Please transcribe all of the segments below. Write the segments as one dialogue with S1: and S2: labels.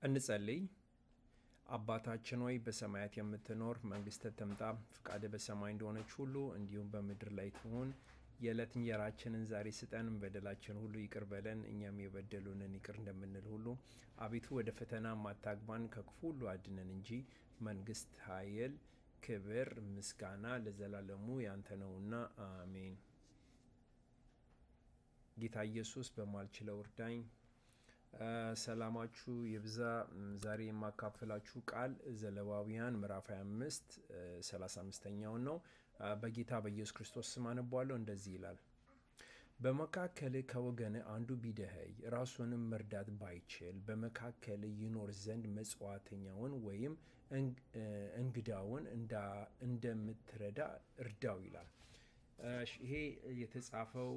S1: እንጸልይ። አባታችን ሆይ በሰማያት የምትኖር መንግሥትህ ትምጣ፣ ፈቃድህ በሰማይ እንደሆነች ሁሉ እንዲሁም በምድር ላይ ትሁን። የዕለት እንጀራችንን ዛሬ ስጠን፣ በደላችን ሁሉ ይቅር በለን እኛም የበደሉንን ይቅር እንደምንል ሁሉ። አቤቱ ወደ ፈተና አታግባን፣ ከክፉ ሁሉ አድነን እንጂ መንግሥት፣ ኃይል፣ ክብር፣ ምስጋና ለዘላለሙ ያንተ ነውና አሜን። ጌታ ኢየሱስ በማልችለው እርዳኝ። ሰላማችሁ ይብዛ። ዛሬ የማካፈላችሁ ቃል ዘሌዋውያን ምዕራፍ 25 35ኛውን ነው። በጌታ በኢየሱስ ክርስቶስ ስም አነባለሁ። እንደዚህ ይላል። በመካከል ከወገን አንዱ ቢደኸይ ራሱንም መርዳት ባይችል በመካከል ይኖር ዘንድ መጽዋዕተኛውን ወይም እንግዳውን እንደምትረዳ እርዳው ይላል። ይሄ የተጻፈው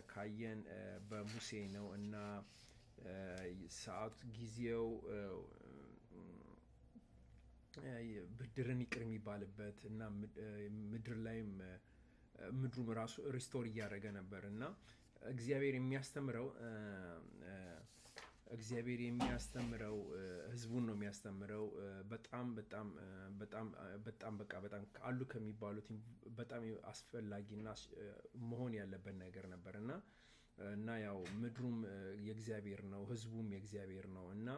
S1: ካየን በሙሴ ነው እና ሰዓቱ ጊዜው ብድርን ይቅር የሚባልበት እና ምድር ላይም ምድሩም ራሱ ሪስቶር እያደረገ ነበር እና እግዚአብሔር የሚያስተምረው ህዝቡን ነው የሚያስተምረው። በጣም አሉ ከሚባሉት በጣም አስፈላጊና መሆን ያለበት ነገር ነበር እና ያው ምድሩም የእግዚአብሔር ነው፣ ህዝቡም የእግዚአብሔር ነው እና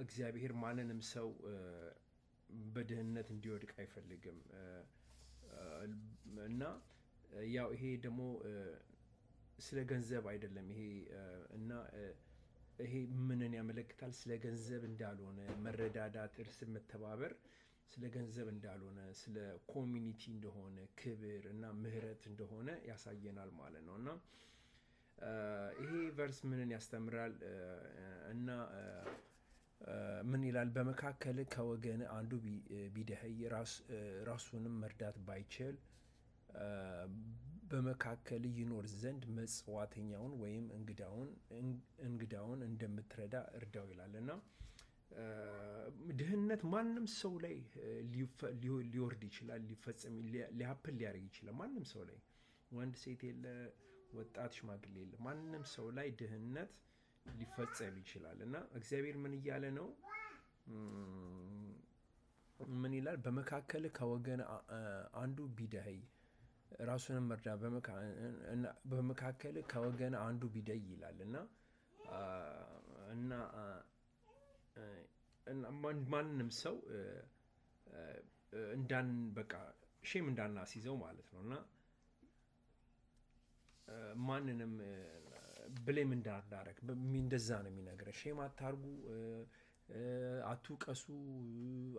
S1: እግዚአብሔር ማንንም ሰው በድህነት እንዲወድቅ አይፈልግም እና ያው ይሄ ደግሞ ስለ ገንዘብ አይደለም። ይሄ እና ይሄ ምንን ያመለክታል? ስለ ገንዘብ እንዳልሆነ መረዳዳት፣ እርስ መተባበር ስለ ገንዘብ እንዳልሆነ ስለ ኮሚኒቲ እንደሆነ ክብር እና ምህረት እንደሆነ ያሳየናል ማለት ነው እና ይሄ ቨርስ ምንን ያስተምራል? እና ምን ይላል? በመካከል ከወገን አንዱ ቢደኸይ ራሱንም መርዳት ባይችል በመካከል ይኖር ዘንድ መጽዋዕተኛውን ወይም እንግዳውን እንደምትረዳ እርዳው ይላል እና ድህነት ማንም ሰው ላይ ሊወርድ ይችላል፣ ሊያፕል ሊያደርግ ይችላል። ማንም ሰው ላይ ወንድ ሴት የለ፣ ወጣት ሽማግሌ የለ፣ ማንም ሰው ላይ ድህነት ሊፈጸም ይችላል እና እግዚአብሔር ምን እያለ ነው? ምን ይላል? በመካከል ከወገን አንዱ ቢደኸይ ራሱንም መርዳ፣ በመካከል ከወገን አንዱ ቢደይ ይላል እና ማንንም ሰው ሼም እንዳናስይዘው ማለት ነው እና ማንንም ብሌም እንዳናረግ እንደዛ ነው የሚነግረን። ሼም አታርጉ፣ አትውቀሱ፣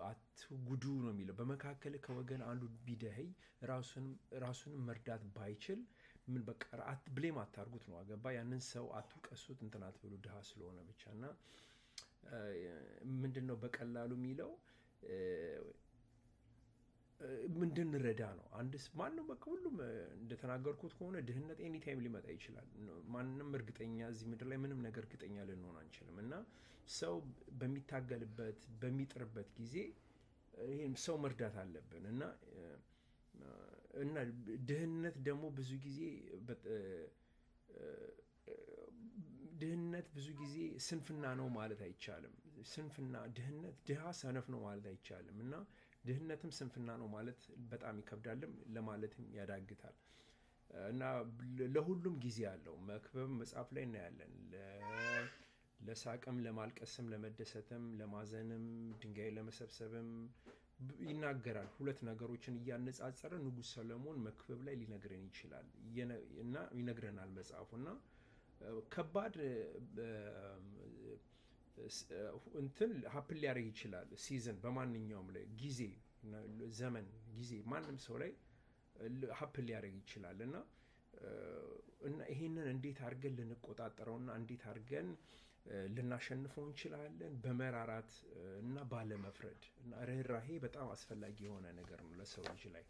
S1: አትጉዱ ነው የሚለው። በመካከል ከወገን አንዱ ቢደኸይ ራሱንም መርዳት ባይችል ምን ብሌም አታርጉት ነው። አገባ? ያንን ሰው አትውቀሱት፣ እንትን አትብሉ፣ ድሃ ስለሆነ ብቻ እና ምንድን ነው በቀላሉ የሚለው እንድንረዳ ነው። ማንም ሁሉም እንደተናገርኩት ከሆነ ድህነት ኤኒታይም ሊመጣ ይችላል። ማንም እርግጠኛ እዚህ ምድር ላይ ምንም ነገር እርግጠኛ ልንሆን አንችልም እና ሰው በሚታገልበት በሚጥርበት ጊዜ ይሄን ሰው መርዳት አለብን እና ድህነት ደግሞ ብዙ ጊዜ ስንፍና ነው ማለት አይቻልም። ድሃ ሰነፍ ነው ማለት አይቻልም እና ድህነትም ስንፍና ነው ማለት በጣም ይከብዳልም ለማለትም ያዳግታል እና ለሁሉም ጊዜ አለው። መክብብ መጽሐፍ ላይ እናያለን። ለሳቅም፣ ለማልቀስም፣ ለመደሰትም፣ ለማዘንም፣ ድንጋይ ለመሰብሰብም ይናገራል። ሁለት ነገሮችን እያነጻጸረ ንጉሥ ሰለሞን መክብብ ላይ ሊነግረን ይችላል እና ይነግረናል መጽሐፉ እና ከባድ እንትን ሀፕል ሊያደርግ ይችላል። ሲዝን በማንኛውም ላይ ጊዜ ማንም ሰው ላይ ሀፕል ሊያደርግ ይችላል እና ይሄንን እንዴት አድርገን ልንቆጣጠረውና እንዴት አድርገን ልናሸንፈው እንችላለን? በመራራት እና ባለመፍረድ እና ርኅራሄ በጣም አስፈላጊ የሆነ ነገር ነው ለሰው ልጅ ላይ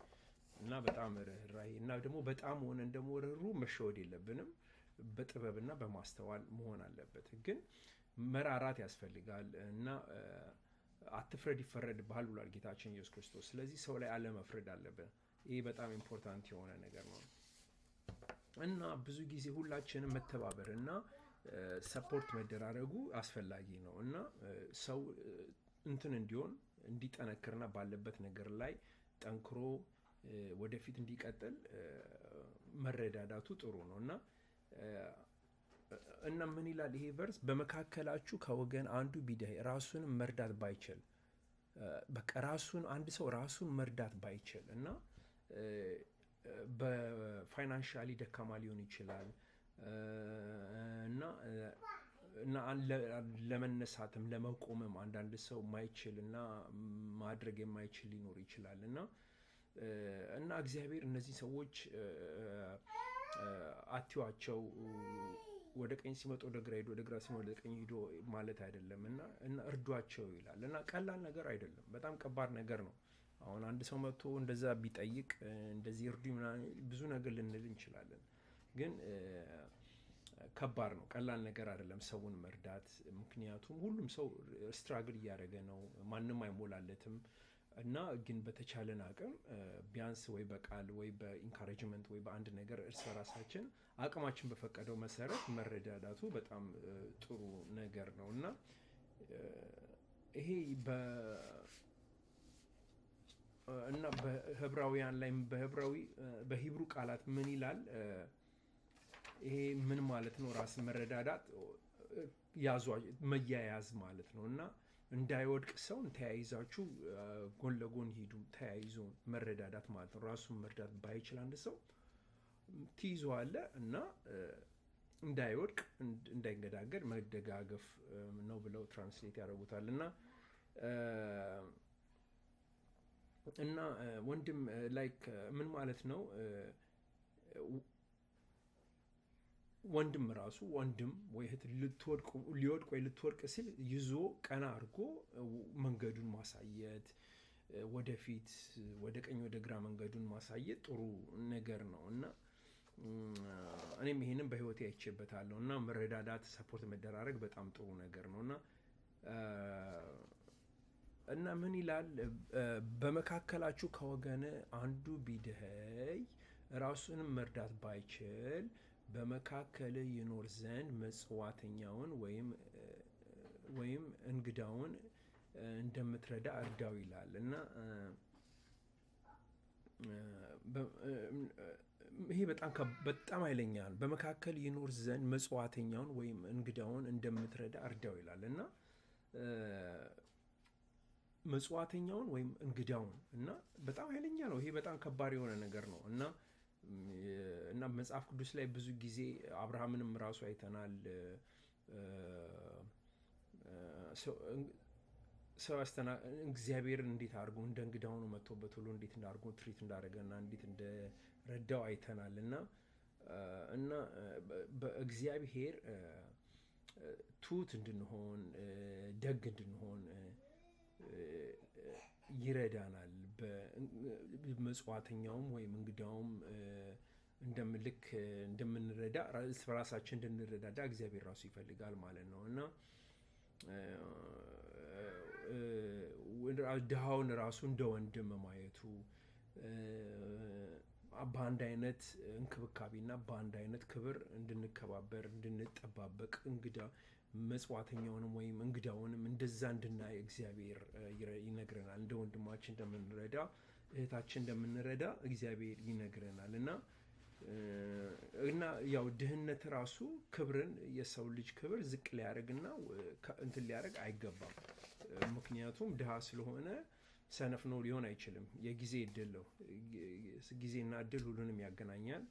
S1: እና በጣም ርኅራሄ እና ደግሞ በጣም ሆነን ደግሞ መሸወድ የለብንም። በጥበብና በማስተዋል መሆን አለበት። ግን መራራት ያስፈልጋል እና አትፍረድ ይፈረድብሃል ብሏል ጌታችን ኢየሱስ ክርስቶስ። ስለዚህ ሰው ላይ አለመፍረድ አለብን። ይሄ በጣም ኢምፖርታንት የሆነ ነገር ነው እና ብዙ ጊዜ ሁላችንም መተባበር እና ሰፖርት መደራረጉ አስፈላጊ ነው እና ሰው እንትን እንዲሆን እንዲጠነክርና ባለበት ነገር ላይ ጠንክሮ ወደፊት እንዲቀጥል መረዳዳቱ ጥሩ ነው እና ምን ይላል ይሄ ቨርስ? በመካከላችሁ ከወገን አንዱ ቢደኸይ ራሱንም መርዳት ባይችል፣ በቃ አንድ ሰው ራሱን መርዳት ባይችል እና በፋይናንሻሊ ደካማ ሊሆን ይችላል እና ለመነሳትም ለመቆምም አንዳንድ ሰው ማይችል እና ማድረግ የማይችል ሊኖር ይችላል እና እግዚአብሔር እነዚህ ሰዎች አትዋቸው፣ ወደ ቀኝ ሲመጡ ወደ ግራ ሂዶ፣ ወደ ግራ ሲመጡ ወደ ቀኝ ሂዶ ማለት አይደለም እና እርዷቸው ይላል እና ቀላል ነገር አይደለም፣ በጣም ከባድ ነገር ነው። አሁን አንድ ሰው መጥቶ እንደዛ ቢጠይቅ እንደዚህ እርዱ ምናምን ብዙ ነገር ልንል እንችላለን፣ ግን ከባድ ነው፣ ቀላል ነገር አይደለም ሰውን መርዳት። ምክንያቱም ሁሉም ሰው ስትራግል እያደረገ ነው፣ ማንም አይሞላለትም እና ግን በተቻለን አቅም ቢያንስ ወይ በቃል ወይ በኢንካሬጅመንት ወይ በአንድ ነገር እርስ በራሳችን አቅማችን በፈቀደው መሰረት መረዳዳቱ በጣም ጥሩ ነገር ነው እና ይሄ እና በህብራውያን ላይ በሂብሩ ቃላት ምን ይላል? ይሄ ምን ማለት ነው? ራስ መረዳዳት መያያዝ ማለት ነው እና እንዳይወድቅ ሰው ተያይዛችሁ ጎን ለጎን ሂዱ፣ ተያይዞ መረዳዳት ማለት ነው። ራሱን መርዳት ባይችል አንድ ሰው ትይዘዋለህ እና እንዳይወድቅ እንዳይንገዳገድ መደጋገፍ ነው ብለው ትራንስሌት ያደርጉታል እና ወንድም ላይክ ምን ማለት ነው? ወንድም ራሱ ወንድም ወይ እህት ሊወድቅ ወይ ልትወድቅ ሲል ይዞ ቀና አድርጎ መንገዱን ማሳየት፣ ወደፊት ወደ ቀኝ ወደ ግራ መንገዱን ማሳየት ጥሩ ነገር ነው እና እኔም ይሄንን በህይወቴ አይቼበታለሁ እና መረዳዳት፣ ሰፖርት መደራረግ በጣም ጥሩ ነገር ነው እና ምን ይላል? በመካከላችሁ ከወገን አንዱ ቢደኸይ ራሱንም መርዳት ባይችል በመካከል ይኖር ዘንድ መጽዋተኛውን ወይም እንግዳውን እንደምትረዳ እርዳው ይላል እና ይሄ በጣም ኃይለኛ ነው። በመካከል ይኖር ዘንድ መጽዋተኛውን ወይም እንግዳውን እንደምትረዳ እርዳው ይላል እና መጽዋተኛውን ወይም እንግዳውን እና በጣም ኃይለኛ ነው። ይሄ በጣም ከባድ የሆነ ነገር ነው እና መጽሐፍ ቅዱስ ላይ ብዙ ጊዜ አብርሃምንም ራሱ አይተናል። ሰው እግዚአብሔርን እንዴት አድርጎ እንደ እንግዳ ሆኖ መጥቶበት ሁሉ እንዴት እንዳርጎ ትሪት እንዳደረገና እንዴት እንደረዳው አይተናል እና በእግዚአብሔር ትሁት እንድንሆን ደግ እንድንሆን ይረዳናል። መጽዋተኛውም ወይም እንግዳውም ልክ እንደምንረዳ ራሳችን እንድንረዳዳ እግዚአብሔር ራሱ ይፈልጋል ማለት ነው እና ድሃውን ራሱ እንደ ወንድም ማየቱ በአንድ አይነት እንክብካቤና በአንድ አይነት ክብር እንድንከባበር እንድንጠባበቅ መጽዋተኛውንም ወይም እንግዳውንም እንደዛ እንድናይ እግዚአብሔር ይነግረናል። እንደ ወንድማችን እንደምንረዳ እህታችን እንደምንረዳ እግዚአብሔር ይነግረናል እና ያው ድህነት ራሱ ክብርን የሰው ልጅ ክብር ዝቅ ሊያደርግና እንትን ሊያደርግ አይገባም። ምክንያቱም ድሃ ስለሆነ ሰነፍ ነው ሊሆን አይችልም። የጊዜ እድል ነው። ጊዜና እድል ሁሉንም ያገናኛል።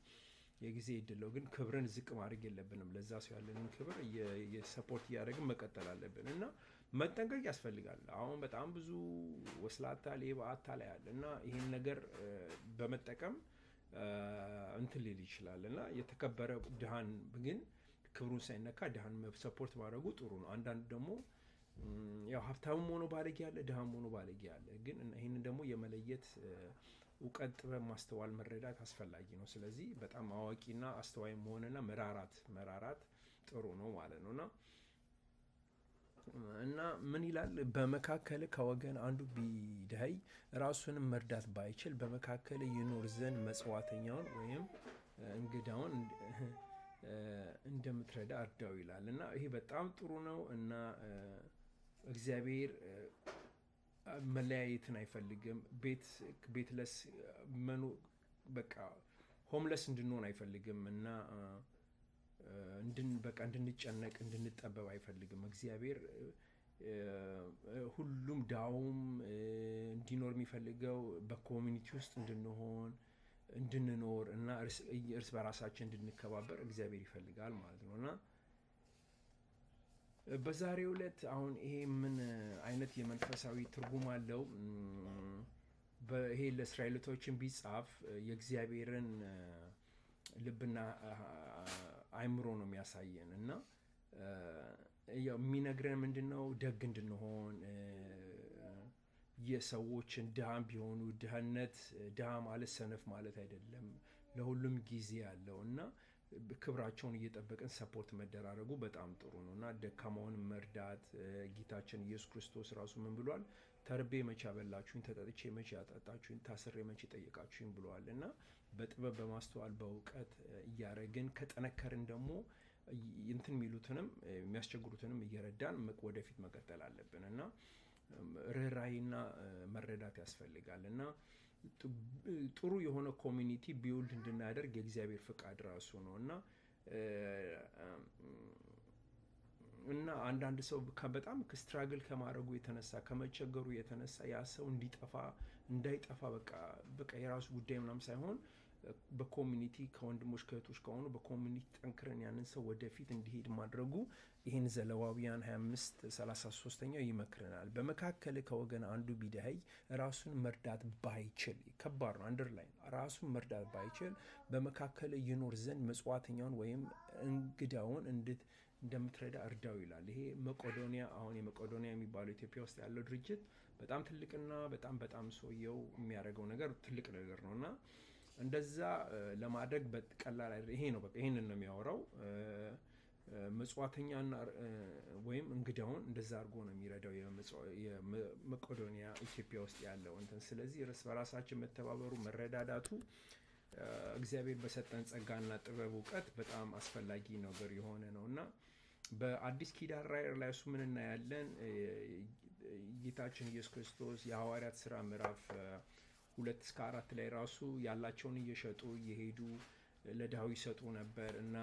S1: የጊዜ እድል ነው። ግን ክብርን ዝቅ ማድረግ የለብንም። ለዛ ሰው ያለንን ክብር የሰፖርት እያደረግን መቀጠል አለብን እና መጠንቀቅ ያስፈልጋል። አሁን በጣም ብዙ ወስላታ፣ ሌባ፣ አታላይ አለ እና ይህን ነገር በመጠቀም እንትን ሊል ይችላል እና የተከበረ ድሃን ግን ክብሩን ሳይነካ ድሃን ሰፖርት ማድረጉ ጥሩ ነው። አንዳንድ ደግሞ ያው ሀብታምም ሆኖ ባለጌ ያለ፣ ድሃም ሆኖ ባለጌ ያለ። ግን ይህንን ደግሞ የመለየት እውቀት፣ ጥበብ፣ ማስተዋል፣ መረዳት አስፈላጊ ነው። ስለዚህ በጣም አዋቂና አስተዋይ መሆንና መራራት ጥሩ ነው ማለት ነው እና ምን ይላል? በመካከል ከወገን አንዱ ቢደኸይ ራሱንም መርዳት ባይችል በመካከል ይኖር ዘንድ መጽዋተኛውን ወይም እንግዳውን እንደምትረዳ እርዳው ይላል እና ይሄ በጣም ጥሩ ነው እና እግዚአብሔር መለያየትን አይፈልግም። ቤትለስ በቃ ሆምለስ እንድንሆን አይፈልግም እና በቃ እንድንጨነቅ እንድንጠበብ አይፈልግም። እግዚአብሔር ሁሉም ዳውም እንዲኖር የሚፈልገው በኮሚኒቲ ውስጥ እንድንኖር እና እርስ በራሳችን እንድንከባበር እግዚአብሔር ይፈልጋል ማለት ነው እና በዛሬው ዕለት አሁን ይሄ ምን አይነት የመንፈሳዊ ትርጉም አለው? ይሄ ለእስራኤልቶችን ቢጻፍ የእግዚአብሔርን ልብና አይምሮ ነው የሚያሳየን እና የሚነግረን ምንድን ነው? ደግ እንድንሆን የሰዎችን ድሃም ቢሆኑ ድሃ ማለት ሰነፍ ማለት አይደለም። ለሁሉም ጊዜ ያለው እና ክብራቸውን እየጠበቅን ሰፖርት መደራረጉ በጣም ጥሩ ነው እና ደካማውን መርዳት። ጌታችን ኢየሱስ ክርስቶስ ራሱ ምን ብሏል? ተርቤ መቼ አበላችሁኝ፣ ተጠጥቼ መቼ አጠጣችሁኝ፣ ታስሬ መቼ ጠየቃችሁኝ ብለዋል እና በጥበብ በማስተዋል በእውቀት እያረግን ከጠነከርን ደግሞ እንትን የሚሉትንም የሚያስቸግሩትንም እየረዳን ወደፊት መቀጠል አለብን እና ርህራሄና መረዳት ያስፈልጋል እና ጥሩ የሆነ ኮሚኒቲ ቢውልድ እንድናደርግ የእግዚአብሔር ፍቃድ ራሱ ነው እና አንዳንድ ሰው በጣም ስትራግል ከማድረጉ የተነሳ ከመቸገሩ የተነሳ ያ ሰው እንዳይጠፋ በቃ የራሱ ጉዳይ ምናምን ሳይሆን በኮሚኒቲ ከወንድሞች ከእህቶች ከሆኑ በኮሚኒቲ ጠንክረን ያንን ሰው ወደፊት እንዲሄድ ማድረጉ ይህን ዘሌዋውያን 25:33 ይመክረናል። በመካከል ከወገን አንዱ ቢደኸይ ራሱን መርዳት ባይችል፣ ከባድ ነው፣ አንደርላይን ራሱን መርዳት ባይችል በመካከል ይኖር ዘንድ መጽዋተኛውን ወይም እንግዳውን እንደምትረዳ እርዳው ይላል። ይሄ መቄዶንያ አሁን የመቄዶንያ የሚባለው ኢትዮጵያ ውስጥ ያለው ድርጅት በጣም ትልቅና በጣም ሰውየው የሚያደርገው ነገር ትልቅ ነገር ነው እና እንደዛ ለማድረግ በቀላል ይሄ ነው በቃ ይሄንን ነው የሚያወራው። መጽዋተኛና ወይም እንግዳውን እንደዛ አድርጎ ነው የሚረዳው የመቄዶንያ ኢትዮጵያ ውስጥ ያለው እንትን። ስለዚህ እርስ በራሳችን መተባበሩ መረዳዳቱ እግዚአብሔር በሰጠን ጸጋና ጥበብ እውቀት በጣም አስፈላጊ ነገር የሆነ ነው እና በአዲስ ኪዳን ራዕይ ላይ እሱ ምን እናያለን? ጌታችን ኢየሱስ ክርስቶስ የሐዋርያት ሥራ ምዕራፍ 2-4 ላይ ራሱ ያላቸውን እየሸጡ እየሄዱ ለድሃው ይሰጡ ነበር እና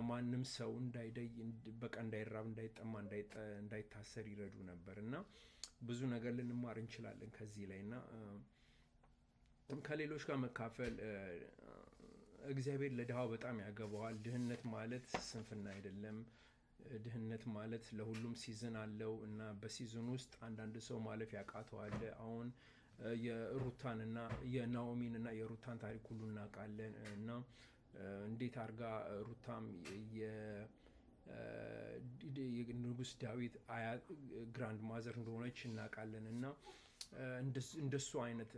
S1: ማንም ሰው በቃ እንዳይራብ እንዳይጠማ እንዳይታሰር ይረዱ ነበር እና ብዙ ነገር ልንማር እንችላለን ከዚህ ላይ እና ከሌሎች ጋር መካፈል እግዚአብሔር ለድሃው በጣም ያገባዋል። ድህነት ማለት ስንፍና አይደለም። ድህነት ማለት ለሁሉም ሲዝን አለው እና በሲዝን ውስጥ አንዳንድ ሰው ማለፍ ያቃተዋል። አሁን የሩታን እና የናኦሚን እና የሩታን ታሪክ ሁሉ እናውቃለን እና እንዴት አድርጋ ሩታም የንጉስ ዳዊት ግራንድ ማዘር እንደሆነች እናውቃለን እና እንደሱ አይነት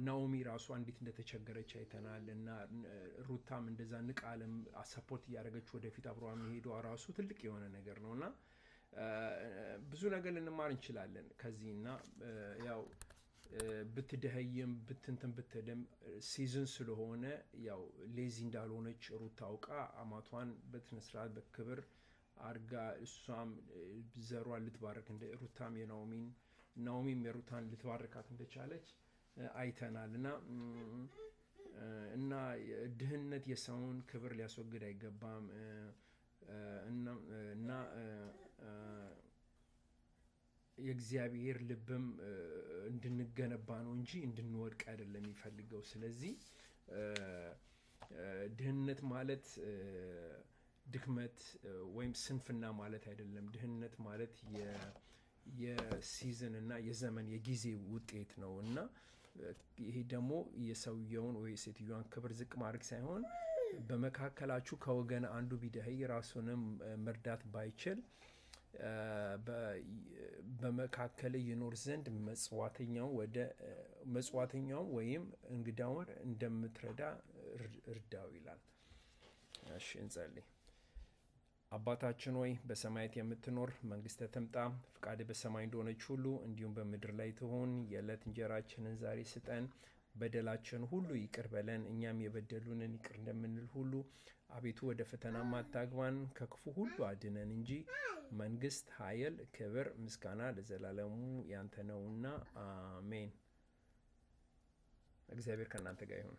S1: ናኦሚ ራሷ እንዴት እንደተቸገረች አይተናል እና ሩታም እንደዛ ንቃለም ሰፖርት እያደረገች ወደፊት አብሯ መሄዷ ራሱ ትልቅ የሆነ ነገር ነው እና ብዙ ነገር ልንማር እንችላለን ከዚህ እና ያው ብትደኸይም ብትልም ሲዝን ስለሆነ ያው ሌዚ እንዳልሆነች ሩታ አውቃ አማቷን በስነስርዓት በክብር አርጋ እሷም ዘሯን ልትባረክ እንደ ሩታም ናኦሚም የሩታን ልትባርካት እንደቻለች አይተናል እና ድህነት የሰውን ክብር ሊያስወግድ አይገባም እና የእግዚአብሔር ልብም እንድንገነባ ነው እንጂ እንድንወድቅ አይደለም የሚፈልገው። ስለዚህ ድህነት ማለት ድክመት ወይም ስንፍና ማለት አይደለም። ድህነት ማለት የሲዝን እና የዘመን የጊዜ ውጤት ነው እና ይሄ ደግሞ የሰውየውን ወይ ሴትዮዋን ክብር ዝቅ ማድረግ ሳይሆን በመካከላችሁ ከወገን አንዱ ቢደኸይ ራሱንም መርዳት ባይችል በመካከል ይኖር ዘንድ መጽዋተኛው ወይም እንግዳውን እንደምትረዳ እርዳው ይላል። እሺ እንጸልይ። አባታችን ሆይ በሰማያት የምትኖር መንግሥትህ ትምጣ፣ ፈቃድህ በሰማይ እንደሆነች ሁሉ እንዲሁም በምድር ላይ ትሁን። የዕለት እንጀራችንን ዛሬ ስጠን፣ በደላችን ሁሉ ይቅር በለን እኛም የበደሉንን ይቅር እንደምንል ሁሉ አቤቱ ወደ ፈተናም አታግባን ከክፉ ሁሉ አድነን እንጂ መንግስት፣ ኃይል፣ ክብር፣ ምስጋና ለዘላለሙ ያንተ ነውና አሜን። እግዚአብሔር ከእናንተ ጋር ይሁን።